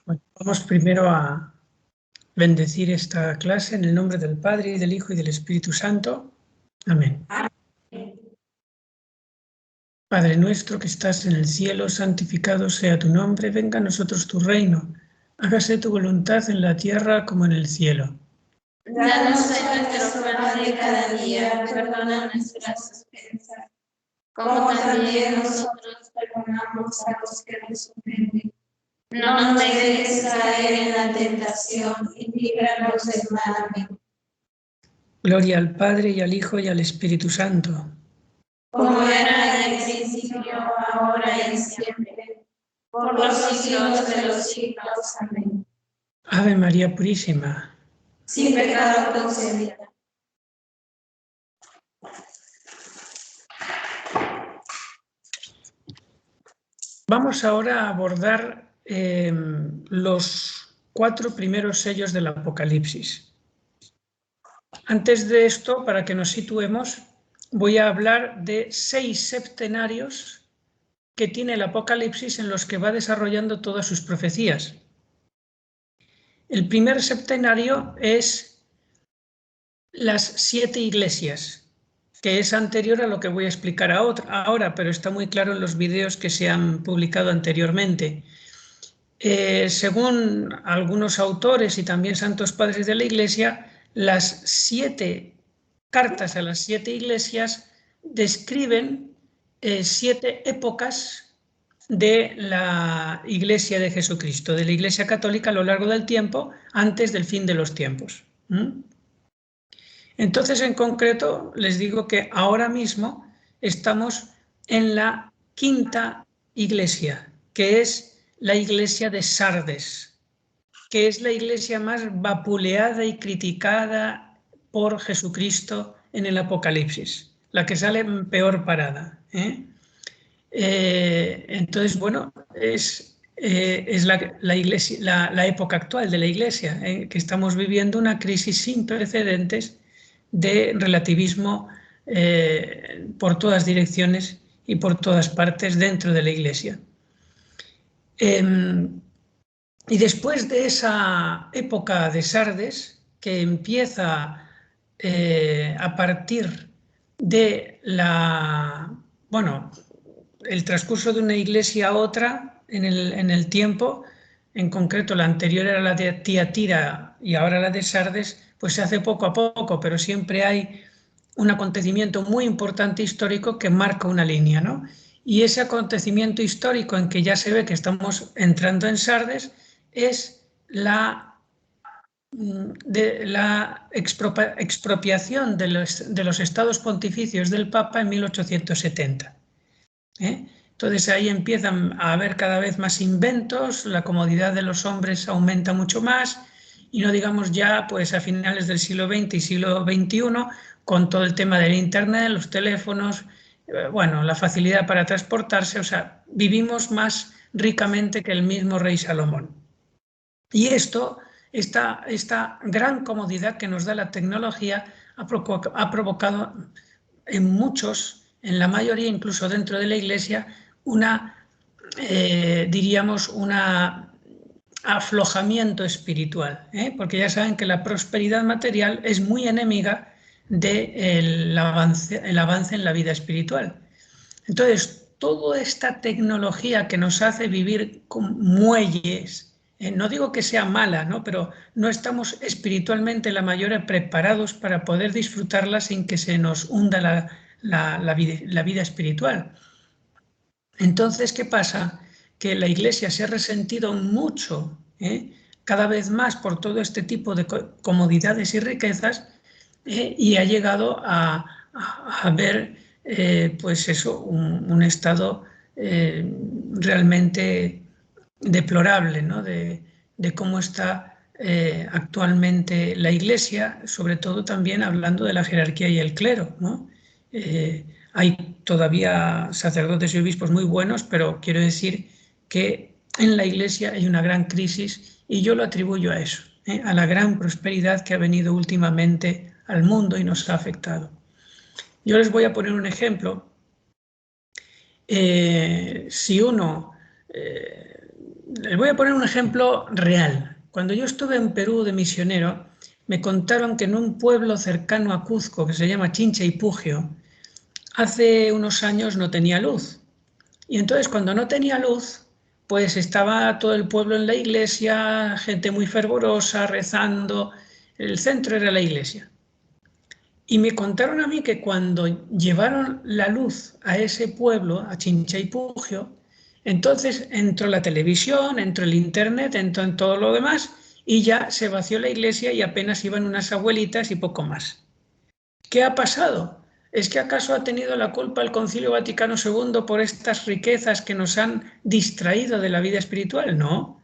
Bueno, vamos primero a bendecir esta clase en el nombre del Padre, y del Hijo, y del Espíritu Santo. Amén. Padre nuestro que estás en el cielo, santificado sea tu nombre, venga a nosotros tu reino. Hágase tu voluntad en la tierra como en el cielo. Danos hoy nuestro pan de cada día, perdona nuestras ofensas, como también nosotros perdonamos a los que nos ofenden. No nos dejes caer en la tentación y líbranos del mal. Amén. Gloria al Padre, y al Hijo, y al Espíritu Santo. Como era en el principio, ahora y siempre, por los siglos de los siglos. Amén. Ave María Purísima. Sin pecado concebida. Vamos ahora a abordar los 4 primeros sellos del Apocalipsis. Antes de esto, para que nos situemos, voy a hablar de 6 septenarios que tiene el Apocalipsis en los que va desarrollando todas sus profecías. El primer septenario es las 7 iglesias, que es anterior a lo que voy a explicar ahora, pero está muy claro en los vídeos que se han publicado anteriormente. Según algunos autores y también santos padres de la Iglesia, las 7 cartas a las 7 iglesias describen 7 épocas de la Iglesia de Jesucristo, de la Iglesia católica a lo largo del tiempo, antes del fin de los tiempos. Entonces, en concreto, les digo que ahora mismo estamos en la 5ª iglesia, que es la iglesia de Sardes, que es la iglesia más vapuleada y criticada por Jesucristo en el Apocalipsis, la que sale peor parada. Entonces, bueno, es la iglesia, la época actual de la iglesia, que estamos viviendo una crisis sin precedentes de relativismo por todas direcciones y por todas partes dentro de la iglesia. Y después de esa época de Sardes, que empieza a partir de el transcurso de una iglesia a otra en el tiempo, en concreto la anterior era la de Tiatira y ahora la de Sardes, pues se hace poco a poco, pero siempre hay un acontecimiento muy importante histórico que marca una línea, ¿no? Y ese acontecimiento histórico en que ya se ve que estamos entrando en Sardes es la expropiación de los estados pontificios del Papa en 1870. Entonces ahí empiezan a haber cada vez más inventos, la comodidad de los hombres aumenta mucho más, y no digamos ya pues a finales del siglo XX y siglo XXI, con todo el tema del internet, los teléfonos, bueno, la facilidad para transportarse, o sea, vivimos más ricamente que el mismo rey Salomón. Y esta gran comodidad que nos da la tecnología ha provocado en muchos, en la mayoría, incluso dentro de la Iglesia, diríamos, un aflojamiento espiritual, porque ya saben que la prosperidad material es muy enemiga del avance en la vida espiritual. Entonces, toda esta tecnología que nos hace vivir con muelles, no digo que sea mala, ¿no? Pero no estamos espiritualmente la mayoría preparados para poder disfrutarla sin que se nos hunda la vida espiritual. Entonces, ¿qué pasa? Que la Iglesia se ha resentido mucho, cada vez más por todo este tipo de comodidades y riquezas, y ha llegado a ver pues eso, un estado realmente deplorable, ¿no? de cómo está actualmente la Iglesia, sobre todo también hablando de la jerarquía y el clero, ¿no? Hay todavía sacerdotes y obispos muy buenos, pero quiero decir que en la Iglesia hay una gran crisis, y yo lo atribuyo a eso, a la gran prosperidad que ha venido últimamente al mundo y nos ha afectado. Yo les voy a poner un ejemplo. Si uno Les voy a poner un ejemplo real. Cuando yo estuve en Perú de misionero, me contaron que en un pueblo cercano a Cuzco, que se llama Chincha-Ipugio, hace unos años no tenía luz. Y entonces cuando no tenía luz, pues estaba todo el pueblo en la iglesia, gente muy fervorosa, rezando. El centro era la iglesia. Y me contaron a mí que cuando llevaron la luz a ese pueblo, a Chincha-Ipugio, entonces entró la televisión, entró el internet, entró en todo lo demás y ya se vació la iglesia y apenas iban unas abuelitas y poco más. ¿Qué ha pasado? ¿Es que acaso ha tenido la culpa el Concilio Vaticano II por estas riquezas que nos han distraído de la vida espiritual? No.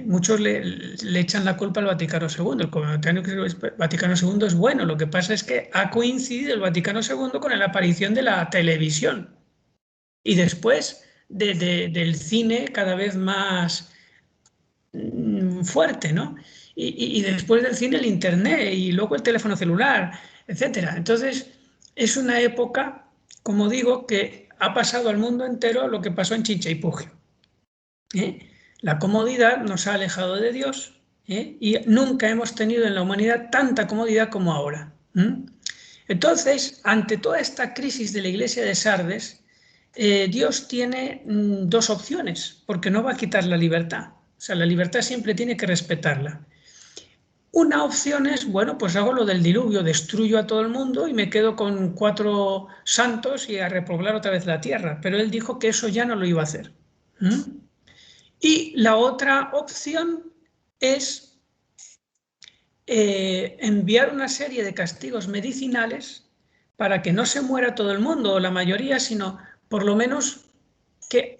Muchos le echan la culpa al Vaticano II. El Vaticano II es bueno. Lo que pasa es que ha coincidido el Vaticano II con la aparición de la televisión y después del cine cada vez más fuerte, ¿no? Y después del cine el internet y luego el teléfono celular, etcétera. Entonces es una época, como digo, que ha pasado al mundo entero lo que pasó en Chincha-Ipugio. La comodidad nos ha alejado de Dios, y nunca hemos tenido en la humanidad tanta comodidad como ahora. Entonces, ante toda esta crisis de la iglesia de Sardes, Dios tiene dos opciones, porque no va a quitar la libertad. O sea, la libertad siempre tiene que respetarla. Una opción es, bueno, pues hago lo del diluvio, destruyo a todo el mundo y me quedo con 4 santos y a repoblar otra vez la tierra. Pero él dijo que eso ya no lo iba a hacer. Y la otra opción es enviar una serie de castigos medicinales para que no se muera todo el mundo o la mayoría, sino por lo menos que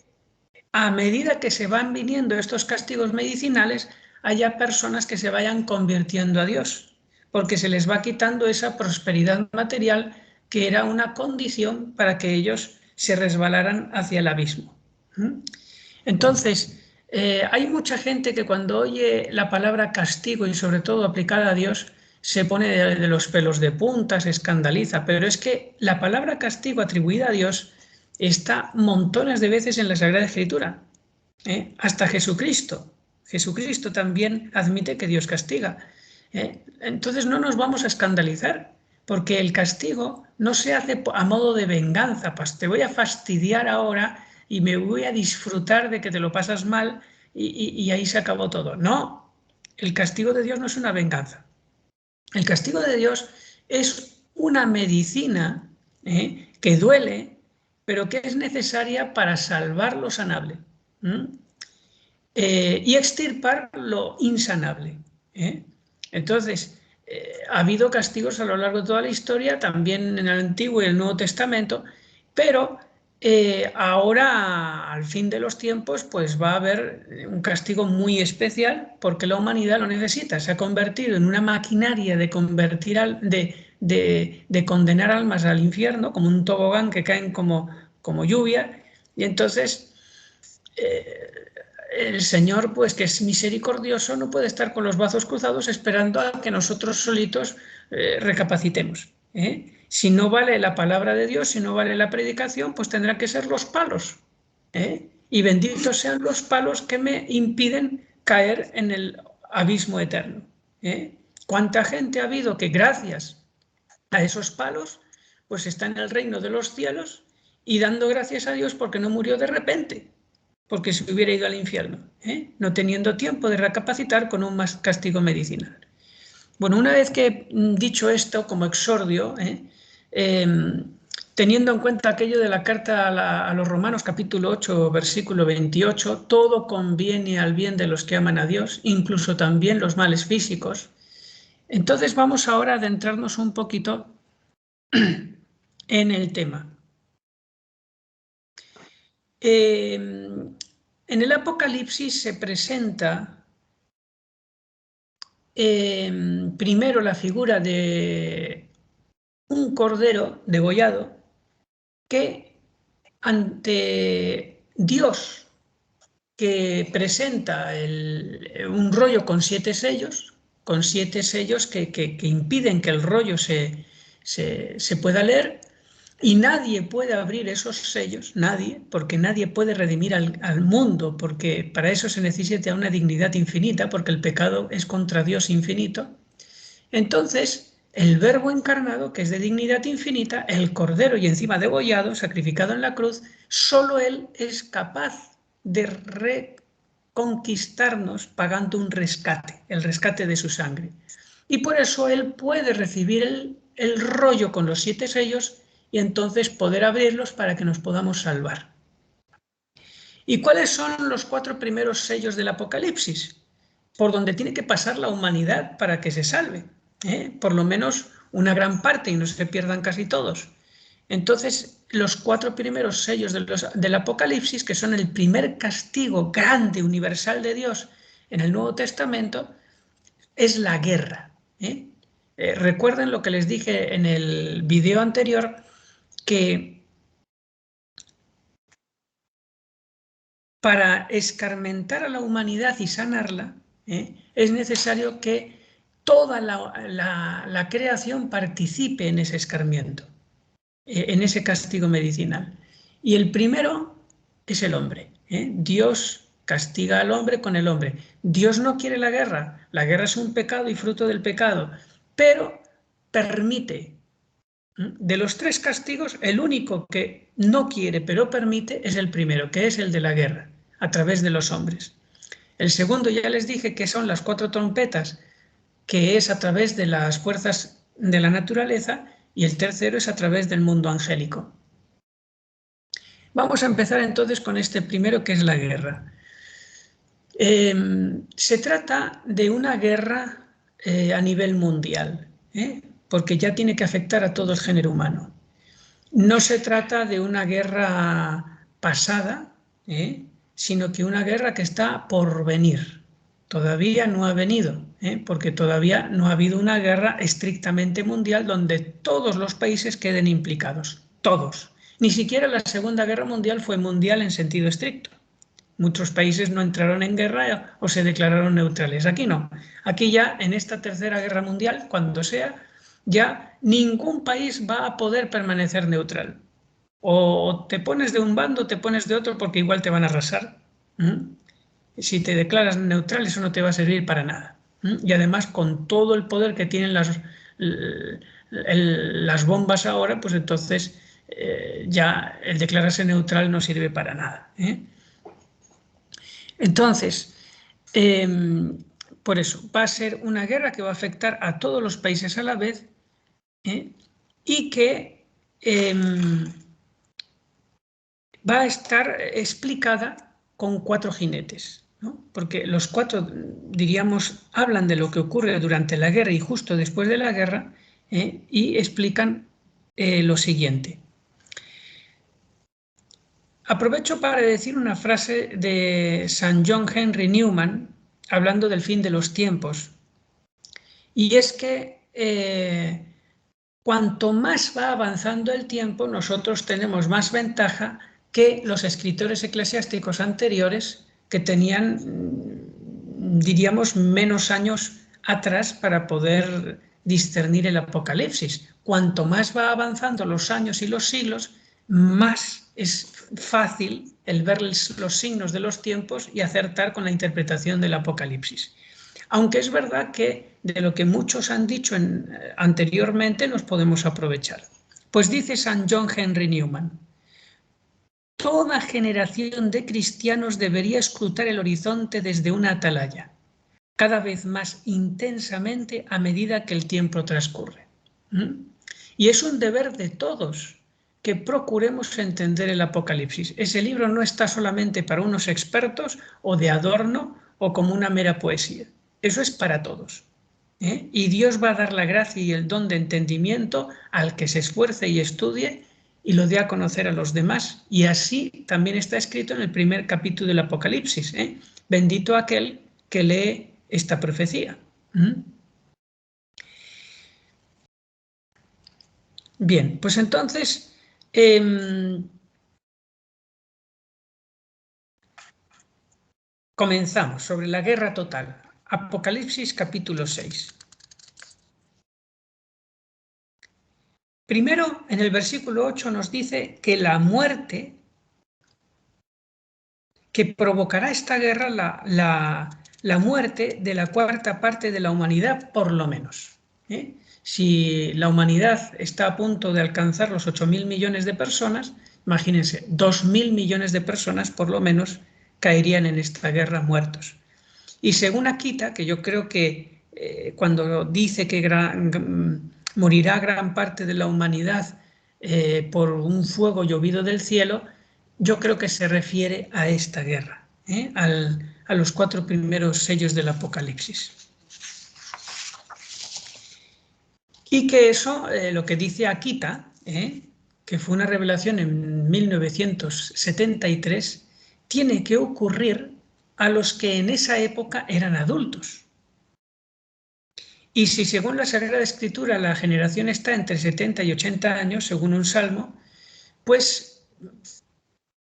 a medida que se van viniendo estos castigos medicinales, haya personas que se vayan convirtiendo a Dios, porque se les va quitando esa prosperidad material que era una condición para que ellos se resbalaran hacia el abismo. Entonces, hay mucha gente que cuando oye la palabra castigo y sobre todo aplicada a Dios, se pone de los pelos de punta, se escandaliza, pero es que la palabra castigo atribuida a Dios está montones de veces en la Sagrada Escritura. Hasta Jesucristo. Jesucristo también admite que Dios castiga. Entonces no nos vamos a escandalizar, porque el castigo no se hace a modo de venganza, pues te voy a fastidiar ahora y me voy a disfrutar de que te lo pasas mal y ahí se acabó todo. No, el castigo de Dios no es una venganza. El castigo de Dios es una medicina que duele, pero que es necesaria para salvar lo sanable. Y extirpar lo insanable. Entonces, ha habido castigos a lo largo de toda la historia, también en el Antiguo y el Nuevo Testamento, pero ahora, al fin de los tiempos, pues va a haber un castigo muy especial porque la humanidad lo necesita. Se ha convertido en una maquinaria de de condenar almas al infierno, como un tobogán que caen como lluvia, y entonces el Señor, pues que es misericordioso, no puede estar con los brazos cruzados esperando a que nosotros solitos recapacitemos. Si no vale la palabra de Dios, si no vale la predicación, pues tendrán que ser los palos. Y benditos sean los palos que me impiden caer en el abismo eterno. ¿Cuánta gente ha habido que gracias a esos palos, pues está en el reino de los cielos y dando gracias a Dios porque no murió de repente? Porque se hubiera ido al infierno, no teniendo tiempo de recapacitar con un más castigo medicinal. Bueno, una vez que he dicho esto como exordio, teniendo en cuenta aquello de la carta a los Romanos capítulo 8, versículo 28, todo conviene al bien de los que aman a Dios, incluso también los males físicos. Entonces vamos ahora a adentrarnos un poquito en el tema. En el Apocalipsis se presenta primero la figura de un cordero degollado que ante Dios, que presenta un rollo con 7 sellos, que impiden que el rollo se pueda leer, Y nadie puede abrir esos sellos, nadie, porque nadie puede redimir al mundo, porque para eso se necesita una dignidad infinita, porque el pecado es contra Dios infinito. Entonces, el Verbo encarnado, que es de dignidad infinita, el Cordero y encima degollado, sacrificado en la cruz, solo Él es capaz de reconquistarnos pagando un rescate, el rescate de su sangre. Y por eso Él puede recibir el rollo con los 7 sellos y entonces poder abrirlos para que nos podamos salvar. ¿Y cuáles son los 4 primeros sellos del Apocalipsis? Por donde tiene que pasar la humanidad para que se salve, por lo menos una gran parte y no se pierdan casi todos. Entonces, los 4 primeros sellos del Apocalipsis, que son el primer castigo grande, universal de Dios en el Nuevo Testamento, es la guerra. Recuerden lo que les dije en el video anterior, que para escarmentar a la humanidad y sanarla, es necesario que toda la creación participe en ese escarmiento, en ese castigo medicinal. Y el primero es el hombre. Dios castiga al hombre con el hombre. Dios no quiere la guerra es un pecado y fruto del pecado, pero permite. De los 3 castigos, el único que no quiere pero permite es el primero, que es el de la guerra, a través de los hombres. El segundo ya les dije que son las 4 trompetas, que es a través de las fuerzas de la naturaleza, y el tercero es a través del mundo angélico. Vamos a empezar entonces con este primero, que es la guerra. Se trata de una guerra a nivel mundial, porque ya tiene que afectar a todo el género humano. No se trata de una guerra pasada, sino que una guerra que está por venir. Todavía no ha venido, porque todavía no ha habido una guerra estrictamente mundial donde todos los países queden implicados, todos. Ni siquiera la Segunda Guerra Mundial fue mundial en sentido estricto. Muchos países no entraron en guerra o se declararon neutrales. Aquí no. Aquí ya en esta Tercera Guerra Mundial, cuando sea, ya ningún país va a poder permanecer neutral. O te pones de un bando o te pones de otro porque igual te van a arrasar. Si te declaras neutral, eso no te va a servir para nada. Y además, con todo el poder que tienen las bombas ahora, pues entonces ya el declararse neutral no sirve para nada. Entonces, por eso, va a ser una guerra que va a afectar a todos los países a la vez, y que va a estar explicada con 4 jinetes, ¿no? Porque los 4, diríamos, hablan de lo que ocurre durante la guerra y justo después de la guerra, y explican lo siguiente. Aprovecho para decir una frase de San John Henry Newman, hablando del fin de los tiempos, y es que cuanto más va avanzando el tiempo, nosotros tenemos más ventaja que los escritores eclesiásticos anteriores, que tenían, diríamos, menos años atrás para poder discernir el Apocalipsis. Cuanto más va avanzando los años y los siglos, más es fácil el ver los signos de los tiempos y acertar con la interpretación del Apocalipsis. Aunque es verdad que de lo que muchos han dicho anteriormente nos podemos aprovechar. Pues dice San John Henry Newman: toda generación de cristianos debería escrutar el horizonte desde una atalaya, cada vez más intensamente a medida que el tiempo transcurre. Y es un deber de todos que procuremos entender el Apocalipsis. Ese libro no está solamente para unos expertos o de adorno o como una mera poesía. Eso es para todos. Y Dios va a dar la gracia y el don de entendimiento al que se esfuerce y estudie y lo dé a conocer a los demás. Y así también está escrito en el primer capítulo del Apocalipsis. Bendito aquel que lee esta profecía. Bien, pues entonces comenzamos sobre la guerra total. Apocalipsis capítulo 6. Primero, en el versículo 8 nos dice que la muerte que provocará esta guerra, la muerte de la cuarta parte de la humanidad, por lo menos. Si la humanidad está a punto de alcanzar los 8.000 millones de personas, imagínense, 2.000 millones de personas por lo menos caerían en esta guerra muertos. Y según Akita, que yo creo que cuando dice que morirá gran parte de la humanidad por un fuego llovido del cielo, yo creo que se refiere a esta guerra, a los 4 primeros sellos del Apocalipsis. Y que eso, lo que dice Akita, que fue una revelación en 1973, tiene que ocurrir a los que en esa época eran adultos. Y si según la Sagrada Escritura la generación está entre 70 y 80 años, según un salmo, pues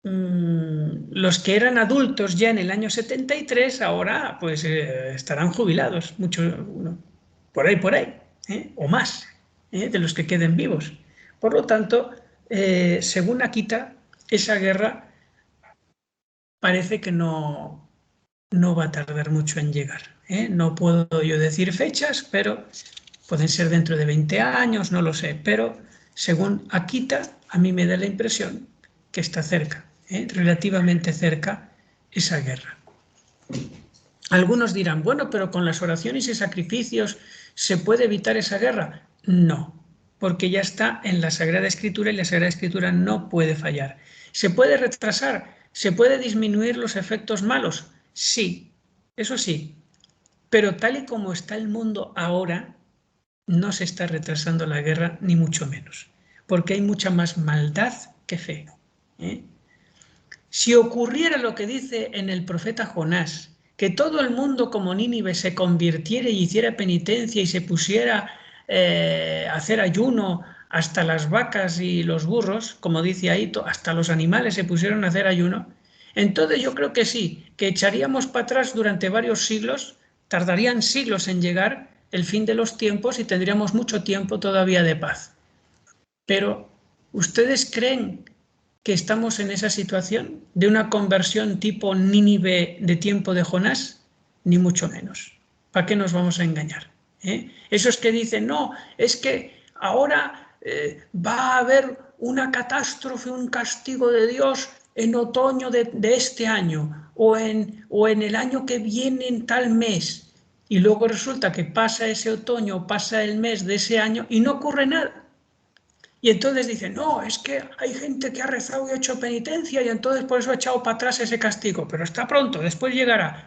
los que eran adultos ya en el año 73 ahora pues estarán jubilados, por ahí, o más, de los que queden vivos. Por lo tanto, según Akita, esa guerra parece que no va a tardar mucho en llegar. No puedo yo decir fechas, pero pueden ser dentro de 20 años, no lo sé. Pero según Akita, a mí me da la impresión que está cerca, relativamente cerca esa guerra. Algunos dirán, bueno, pero con las oraciones y sacrificios ¿se puede evitar esa guerra? No, porque ya está en la Sagrada Escritura y la Sagrada Escritura no puede fallar. ¿Se puede retrasar? ¿Se puede disminuir los efectos malos? Sí, eso sí, pero tal y como está el mundo ahora, no se está retrasando la guerra, ni mucho menos, porque hay mucha más maldad que fe. Si ocurriera lo que dice en el profeta Jonás, que todo el mundo como Nínive se convirtiera y hiciera penitencia y se pusiera a hacer ayuno, hasta las vacas y los burros, como dice ahí, hasta los animales se pusieron a hacer ayuno, entonces yo creo que sí, que echaríamos para atrás durante varios siglos, tardarían siglos en llegar el fin de los tiempos y tendríamos mucho tiempo todavía de paz. Pero, ¿ustedes creen que estamos en esa situación de una conversión tipo Nínive de tiempo de Jonás? Ni mucho menos. ¿Para qué nos vamos a engañar? Esos que dicen, no, es que ahora va a haber una catástrofe, un castigo de Dios en otoño de este año o en el año que viene en tal mes. Y luego resulta que pasa ese otoño, pasa el mes de ese año y no ocurre nada. Y entonces dicen, no, es que hay gente que ha rezado y ha hecho penitencia y entonces por eso ha echado para atrás ese castigo, pero está pronto, después llegará.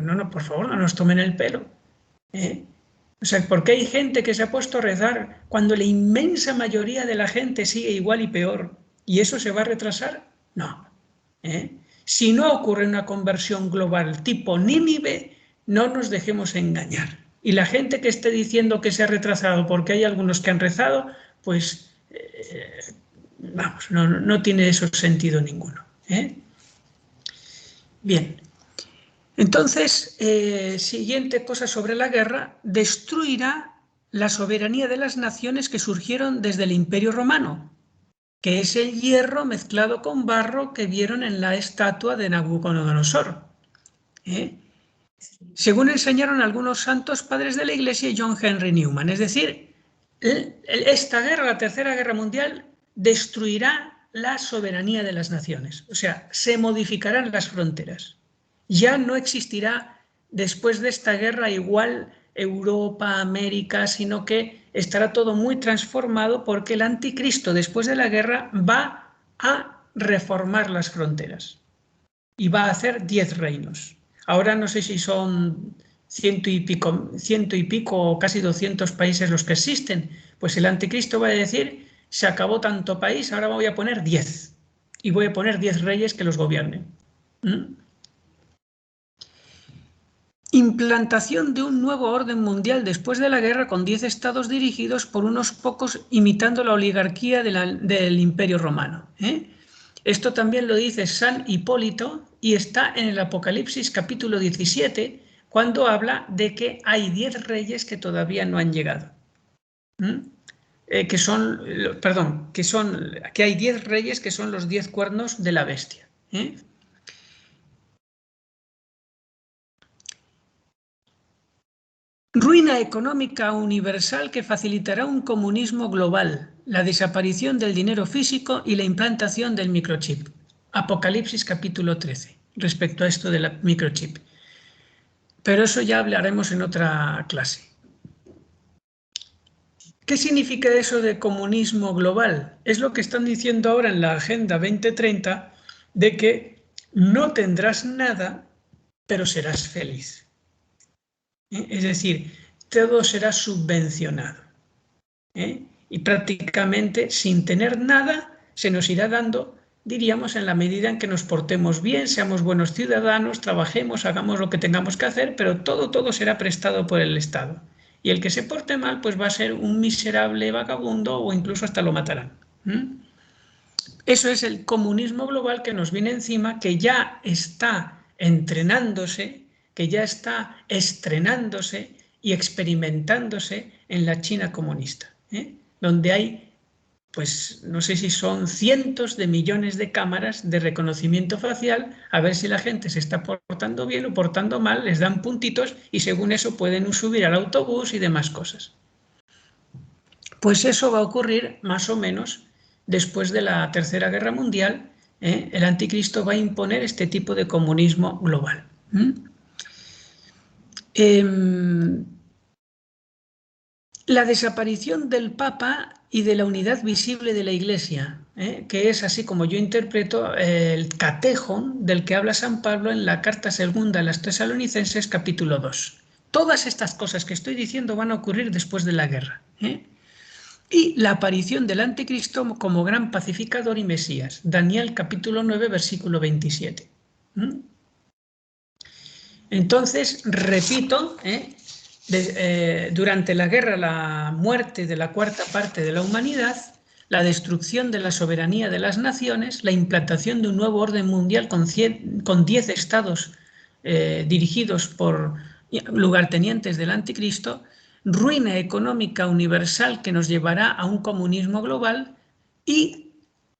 No, por favor, no nos tomen el pelo. O sea, ¿por qué hay gente que se ha puesto a rezar cuando la inmensa mayoría de la gente sigue igual y peor? ¿Y eso se va a retrasar? No. Si no ocurre una conversión global tipo Nínive, no nos dejemos engañar. Y la gente que esté diciendo que se ha retrasado porque hay algunos que han rezado, pues vamos, no tiene eso sentido ninguno. Bien, entonces, siguiente cosa sobre la guerra, destruirá la soberanía de las naciones que surgieron desde el Imperio Romano, que es el hierro mezclado con barro que vieron en la estatua de Nabucodonosor. Según enseñaron algunos santos padres de la Iglesia y John Henry Newman, es decir, esta guerra, la Tercera Guerra Mundial, destruirá la soberanía de las naciones, o sea, se modificarán las fronteras. Ya no existirá después de esta guerra igual Europa, América, sino que estará todo muy transformado porque el anticristo después de la guerra va a reformar las fronteras y va a hacer 10 reinos. Ahora no sé si son ciento y pico o casi 200 países los que existen. Pues el anticristo va a decir, se acabó tanto país, ahora voy a poner 10. Y voy a poner 10 reyes que los gobiernen. Implantación de un nuevo orden mundial después de la guerra con 10 estados dirigidos por unos pocos imitando la oligarquía del Imperio Romano. Esto también lo dice San Hipólito y está en el Apocalipsis capítulo 17, cuando habla de que hay 10 reyes que todavía no han llegado. que hay 10 reyes que son los 10 cuernos de la bestia. Ruina económica universal que facilitará un comunismo global, la desaparición del dinero físico y la implantación del microchip. Apocalipsis capítulo 13, respecto a esto del microchip. Pero eso ya hablaremos en otra clase. ¿Qué significa eso de comunismo global? Es lo que están diciendo ahora en la Agenda 2030, de que no tendrás nada, pero serás feliz. Es decir, todo será subvencionado. Y prácticamente sin tener nada se nos irá dando, diríamos, en la medida en que nos portemos bien, seamos buenos ciudadanos, trabajemos, hagamos lo que tengamos que hacer, pero todo será prestado por el Estado. Y el que se porte mal, pues va a ser un miserable vagabundo o incluso hasta lo matarán. Eso es el comunismo global que nos viene encima, que ya está entrenándose, que ya está estrenándose y experimentándose en la China comunista, donde hay, pues no sé si son cientos de millones de cámaras de reconocimiento facial, a ver si la gente se está portando bien o portando mal, les dan puntitos y según eso pueden subir al autobús y demás cosas. Pues eso va a ocurrir más o menos después de la Tercera Guerra Mundial. El anticristo va a imponer este tipo de comunismo global. La desaparición del Papa y de la unidad visible de la Iglesia, que es, así como yo interpreto, el catejón del que habla San Pablo en la carta segunda a los Tesalonicenses capítulo 2. Todas estas cosas que estoy diciendo van a ocurrir después de la guerra. Y la aparición del anticristo como gran pacificador y Mesías. Daniel capítulo 9, versículo 27. Entonces, repito, durante la guerra, la muerte de la cuarta parte de la humanidad, la destrucción de la soberanía de las naciones, la implantación de un nuevo orden mundial con 10 estados dirigidos por lugartenientes del anticristo, ruina económica universal que nos llevará a un comunismo global y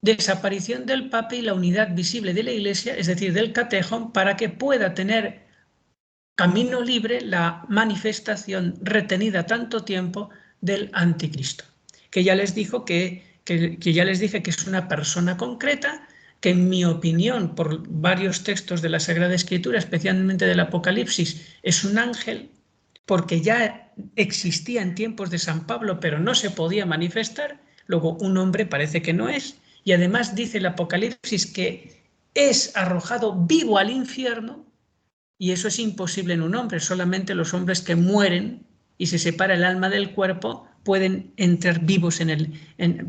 desaparición del Papa y la unidad visible de la Iglesia, es decir, del catejón, para que pueda tener camino libre la manifestación retenida tanto tiempo del anticristo, que ya les dijo ya les dije que es una persona concreta, que en mi opinión, por varios textos de la Sagrada Escritura, especialmente del Apocalipsis, es un ángel, porque ya existía en tiempos de San Pablo, pero no se podía manifestar. Luego, un hombre parece que no es, y además dice el Apocalipsis que es arrojado vivo al infierno, y eso es imposible en un hombre. Solamente los hombres que mueren y se separa el alma del cuerpo pueden entrar vivos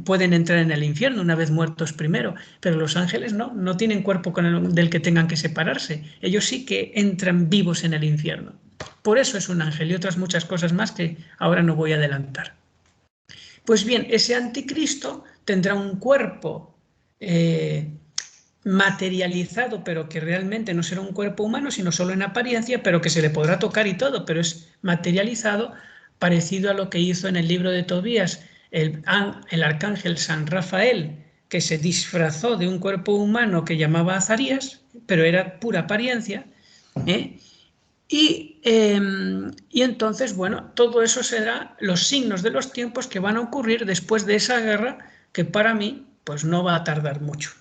pueden entrar en el infierno una vez muertos primero, pero los ángeles no tienen cuerpo del que tengan que separarse. Ellos sí que entran vivos en el infierno. Por eso es un ángel y otras muchas cosas más que ahora no voy a adelantar. Pues bien, ese anticristo tendrá un cuerpo materializado, pero que realmente no será un cuerpo humano, sino solo en apariencia, pero que se le podrá tocar y todo, pero es materializado, parecido a lo que hizo en el libro de Tobías el arcángel San Rafael, que se disfrazó de un cuerpo humano que llamaba Azarías, pero era pura apariencia, y entonces, bueno, todo eso será los signos de los tiempos que van a ocurrir después de esa guerra, que para mí, pues no va a tardar mucho.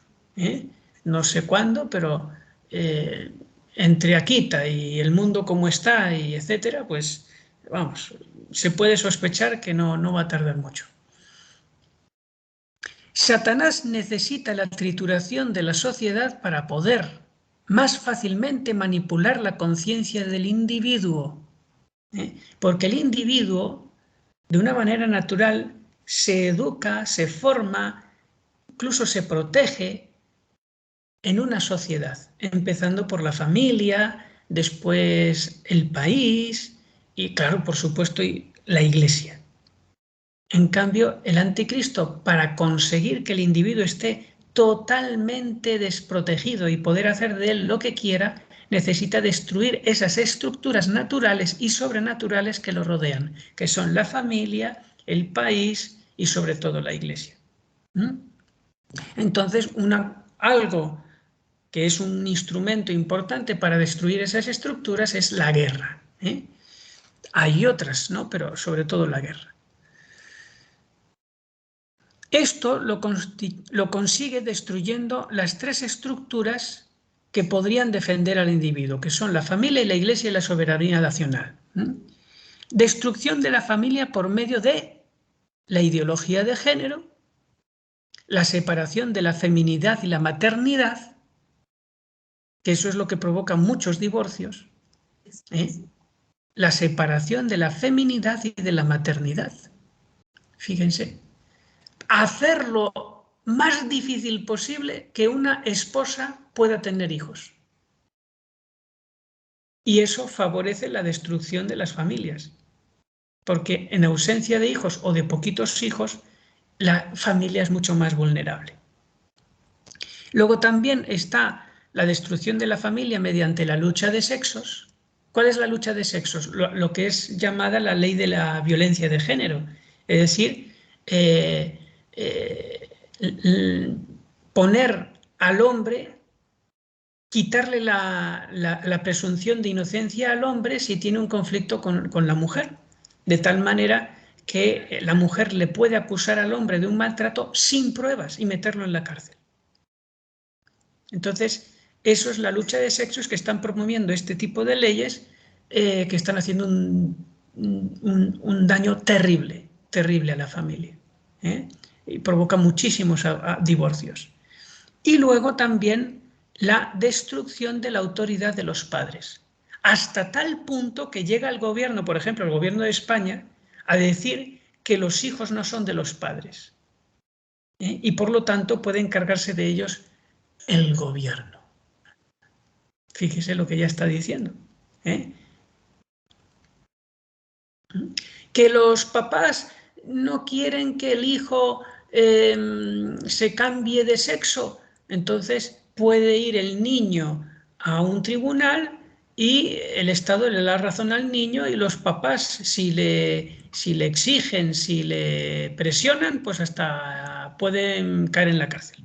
No sé cuándo, pero entre Akita y el mundo como está y etcétera, pues vamos, se puede sospechar que no va a tardar mucho. Satanás necesita la trituración de la sociedad para poder más fácilmente manipular la conciencia del individuo, porque el individuo, de una manera natural, se educa, se forma, incluso se protege en una sociedad, empezando por la familia, después el país y, claro, por supuesto, la Iglesia. En cambio, el anticristo, para conseguir que el individuo esté totalmente desprotegido y poder hacer de él lo que quiera, necesita destruir esas estructuras naturales y sobrenaturales que lo rodean, que son la familia, el país y sobre todo la Iglesia. Entonces, algo que es un instrumento importante para destruir esas estructuras es la guerra. Hay otras, ¿no? Pero sobre todo la guerra. Esto lo consigue destruyendo las tres estructuras que podrían defender al individuo, que son la familia y la Iglesia y la soberanía nacional. Destrucción de la familia por medio de la ideología de género, la separación de la feminidad y la maternidad, que eso es lo que provoca muchos divorcios, la separación de la feminidad y de la maternidad. Fíjense, hacerlo más difícil posible que una esposa pueda tener hijos. Y eso favorece la destrucción de las familias, porque en ausencia de hijos o de poquitos hijos, la familia es mucho más vulnerable. Luego también está la destrucción de la familia mediante la lucha de sexos. ¿Cuál es la lucha de sexos? Lo que es llamada la ley de la violencia de género. Es decir, poner al hombre, quitarle la presunción de inocencia al hombre si tiene un conflicto con la mujer, de tal manera que la mujer le puede acusar al hombre de un maltrato sin pruebas y meterlo en la cárcel. Entonces, eso es la lucha de sexos que están promoviendo este tipo de leyes que están haciendo un daño terrible a la familia. Y provoca muchísimos divorcios. Y luego también la destrucción de la autoridad de los padres, hasta tal punto que llega el gobierno, por ejemplo, el gobierno de España, a decir que los hijos no son de los padres. Y por lo tanto puede encargarse de ellos el gobierno. Fíjese lo que ya está diciendo. Que los papás no quieren que el hijo se cambie de sexo, entonces puede ir el niño a un tribunal y el Estado le da razón al niño, y los papás, si le exigen, si le presionan, pues hasta pueden caer en la cárcel.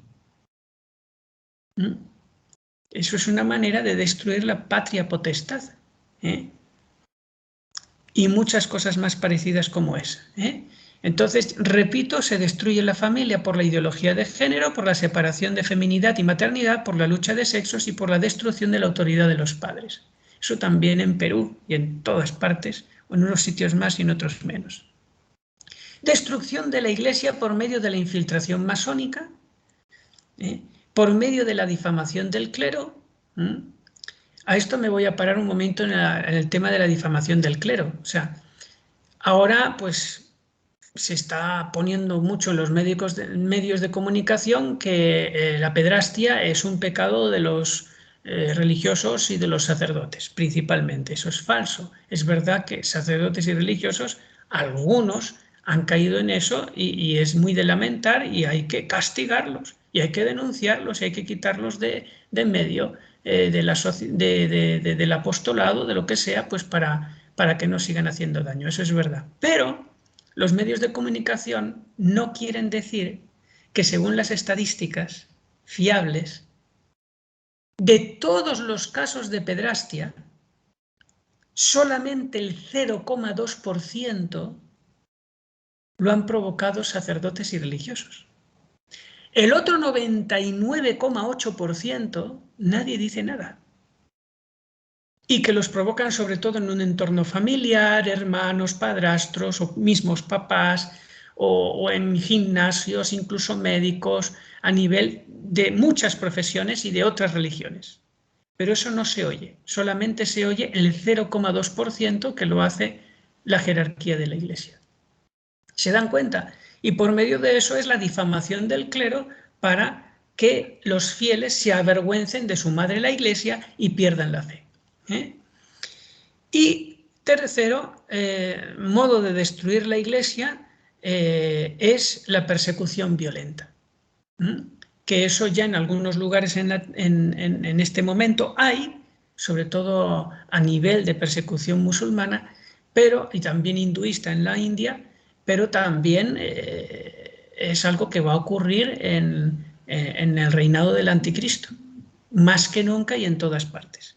Eso es una manera de destruir la patria potestad. Y muchas cosas más parecidas como esa. Entonces, repito, se destruye la familia por la ideología de género, por la separación de feminidad y maternidad, por la lucha de sexos y por la destrucción de la autoridad de los padres. Eso también en Perú y en todas partes, o en unos sitios más y en otros menos. Destrucción de la Iglesia por medio de la infiltración masónica, por medio de la difamación del clero. A esto me voy a parar un momento en el tema de la difamación del clero. O sea, ahora pues se está poniendo mucho en los medios de comunicación que la pedrastia es un pecado de los religiosos y de los sacerdotes, principalmente. Eso es falso. Es verdad que sacerdotes y religiosos, algunos han caído en eso y es muy de lamentar, y hay que castigarlos, y hay que denunciarlos, y hay que quitarlos de en medio del apostolado, de lo que sea, pues para que no sigan haciendo daño. Eso es verdad. Pero los medios de comunicación no quieren decir que, según las estadísticas fiables, de todos los casos de pedrastia, solamente el 0,2% lo han provocado sacerdotes y religiosos. El otro 99,8% nadie dice nada. Y que los provocan sobre todo en un entorno familiar, hermanos, padrastros o mismos papás, o en gimnasios, incluso médicos, a nivel de muchas profesiones y de otras religiones. Pero eso no se oye, solamente se oye el 0,2% que lo hace la jerarquía de la Iglesia. ¿Se dan cuenta? Y por medio de eso es la difamación del clero para que los fieles se avergüencen de su madre la Iglesia y pierdan la fe. Y tercero, modo de destruir la Iglesia es la persecución violenta. Que eso ya en algunos lugares en este momento hay, sobre todo a nivel de persecución musulmana, y también hinduista en la India, pero también es algo que va a ocurrir en el reinado del anticristo, más que nunca y en todas partes.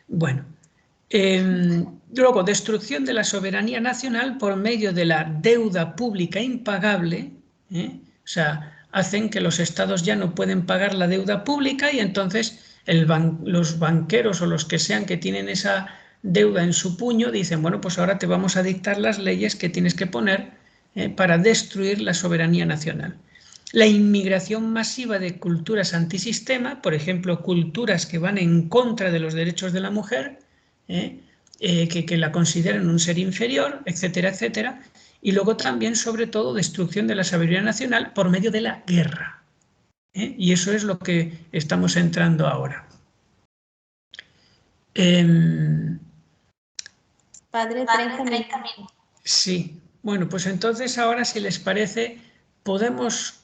Bueno, luego, destrucción de la soberanía nacional por medio de la deuda pública impagable, o sea, hacen que los estados ya no pueden pagar la deuda pública y entonces los banqueros o los que sean que tienen esa deuda en su puño dicen, bueno, pues ahora te vamos a dictar las leyes que tienes que poner para destruir la soberanía nacional. La inmigración masiva de culturas antisistema, por ejemplo, culturas que van en contra de los derechos de la mujer, que la consideran un ser inferior, etcétera, etcétera. Y luego también, sobre todo, destrucción de la sabiduría nacional por medio de la guerra. Y eso es lo que estamos entrando ahora. Padre, 30 minutos. Sí, bueno, pues entonces ahora, si les parece, podemos